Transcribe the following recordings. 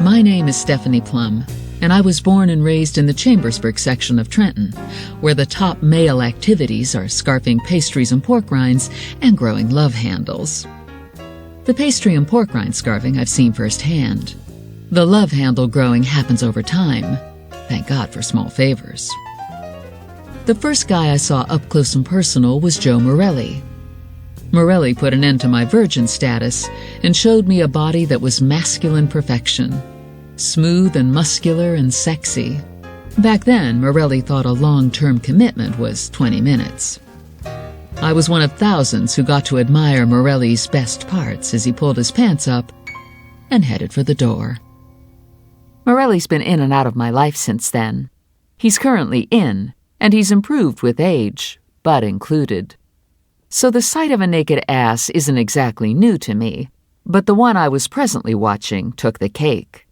My name is Stephanie Plum, and I was born and raised in the Chambersburg section of Trenton, where the top male activities are scarfing pastries and pork rinds and growing love handles. The pastry and pork rind scarfing I've seen firsthand. The love handle growing happens over time. Thank God for small favors. The first guy I saw up close and personal was Joe Morelli. Morelli put an end to my virgin status and showed me a body that was masculine perfection, smooth and muscular and sexy. Back then, Morelli thought a long-term commitment was 20 minutes. I was one of thousands who got to admire Morelli's best parts as he pulled his pants up and headed for the door. Morelli's been in and out of my life since then. He's currently in, and he's improved with age, butt included. So the sight of a naked ass isn't exactly new to me, but the one I was presently watching took the cake.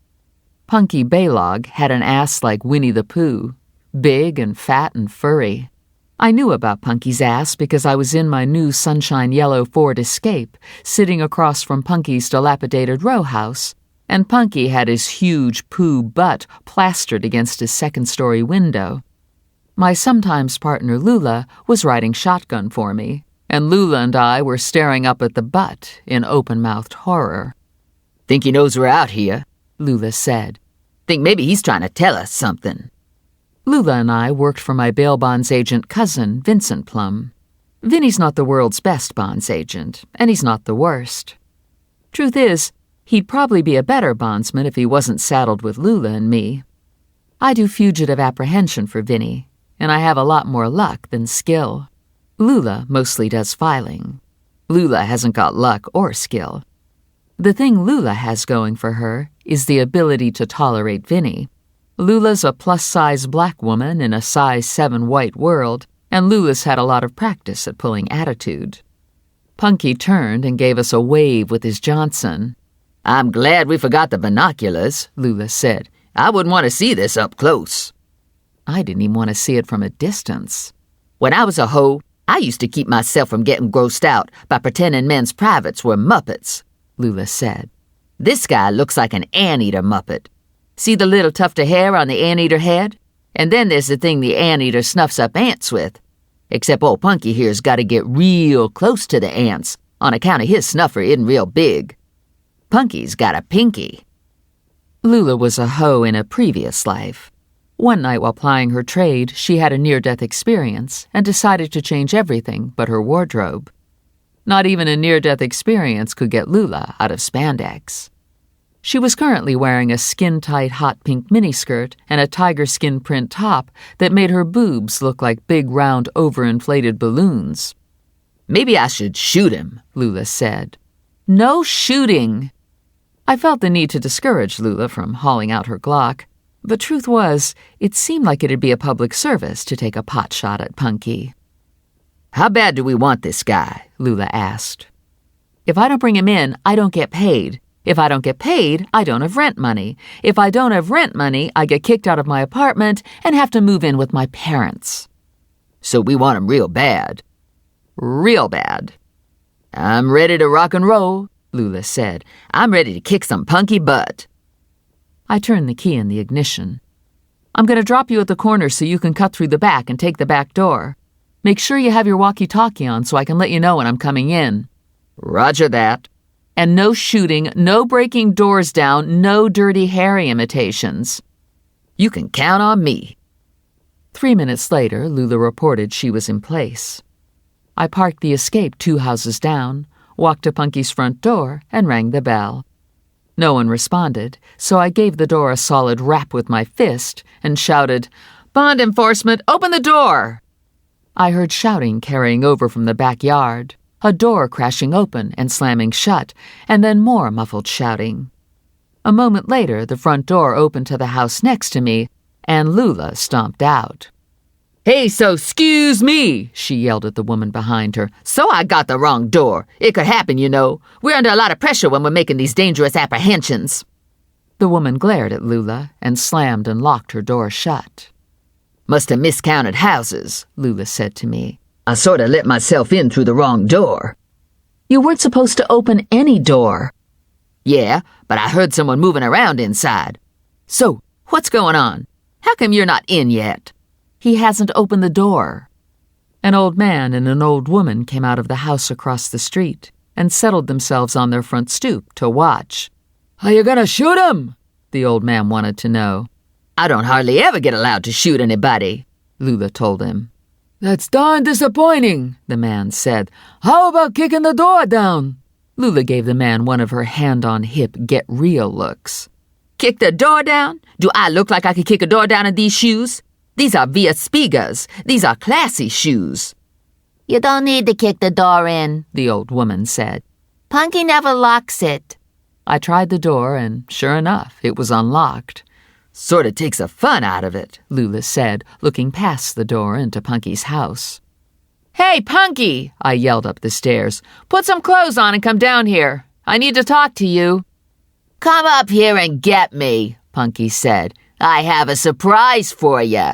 Punky Baylog had an ass like Winnie the Pooh, big and fat and furry. I knew about Punky's ass because I was in my new sunshine yellow Ford Escape, sitting across from Punky's dilapidated row house, and Punky had his huge Pooh butt plastered against his second-story window. My sometimes partner Lula was riding shotgun for me, and Lula and I were staring up at the butt in open-mouthed horror. "Think he knows we're out here," Lula said. "Think maybe he's trying to tell us something." Lula and I worked for my bail bonds agent cousin, Vincent Plum. Vinnie's not the world's best bonds agent, and he's not the worst. Truth is, he'd probably be a better bondsman if he wasn't saddled with Lula and me. I do fugitive apprehension for Vinnie, and I have a lot more luck than skill. Lula mostly does filing. Lula hasn't got luck or skill. The thing Lula has going for her is the ability to tolerate Vinnie. Lula's a plus-size black woman in a size 7 white world, and Lula's had a lot of practice at pulling attitude. Punky turned and gave us a wave with his Johnson. "I'm glad we forgot the binoculars," Lula said. "I wouldn't want to see this up close." I didn't even want to see it from a distance. "When I was a hoe, I used to keep myself from getting grossed out by pretending men's privates were Muppets," Lula said. "This guy looks like an anteater Muppet. See the little tuft of hair on the anteater head? And then there's the thing the anteater snuffs up ants with. Except old Punky here's got to get real close to the ants on account of his snuffer isn't real big. Punky's got a pinky." Lula was a hoe in a previous life. One night while plying her trade, she had a near-death experience and decided to change everything but her wardrobe. Not even a near-death experience could get Lula out of spandex. She was currently wearing a skin-tight hot pink miniskirt and a tiger skin print top that made her boobs look like big round overinflated balloons. "Maybe I should shoot him," Lula said. "No shooting!" I felt the need to discourage Lula from hauling out her Glock. The truth was, it seemed like it'd be a public service to take a pot shot at Punky. "How bad do we want this guy?" Lula asked. "If I don't bring him in, I don't get paid. If I don't get paid, I don't have rent money. If I don't have rent money, I get kicked out of my apartment and have to move in with my parents." "So we want him real bad." "Real bad." "I'm ready to rock and roll," Lula said. "I'm ready to kick some Punky butt." I turned the key in the ignition. "I'm going to drop you at the corner so you can cut through the back and take the back door. Make sure you have your walkie-talkie on so I can let you know when I'm coming in." "Roger that." "And no shooting, no breaking doors down, no Dirty Harry imitations." "You can count on me." 3 minutes later, Lula reported she was in place. I parked the Escape 2 houses down, walked to Punky's front door, and rang the bell. No one responded, so I gave the door a solid rap with my fist and shouted, "Bond enforcement, open the door!" I heard shouting carrying over from the backyard, a door crashing open and slamming shut, and then more muffled shouting. A moment later, the front door opened to the house next to me, and Lula stomped out. "Hey, so excuse me," she yelled at the woman behind her. "So I got the wrong door. It could happen, you know. We're under a lot of pressure when we're making these dangerous apprehensions." The woman glared at Lula and slammed and locked her door shut. "Must have miscounted houses," Lula said to me. "I sort of let myself in through the wrong door." "You weren't supposed to open any door." Yeah, but I heard someone moving around inside. So, what's going on? How come you're not in yet? He hasn't opened the door. An old man and an old woman came out of the house across the street and settled themselves on their front stoop to watch. Are you gonna shoot him? The old man wanted to know. I don't hardly ever get allowed to shoot anybody, Lula told him. That's darn disappointing, the man said. How about kicking the door down? Lula gave the man one of her hand-on-hip get-real looks. Kick the door down? Do I look like I could kick a door down in these shoes? These are Via Spigas. These are classy shoes. You don't need to kick the door in, the old woman said. Punky never locks it. I tried the door, and sure enough, it was unlocked. Sort of takes the fun out of it, Lula said, looking past the door into Punky's house. Hey, Punky, I yelled up the stairs. Put some clothes on and come down here. I need to talk to you. Come up here and get me, Punky said. I have a surprise for you.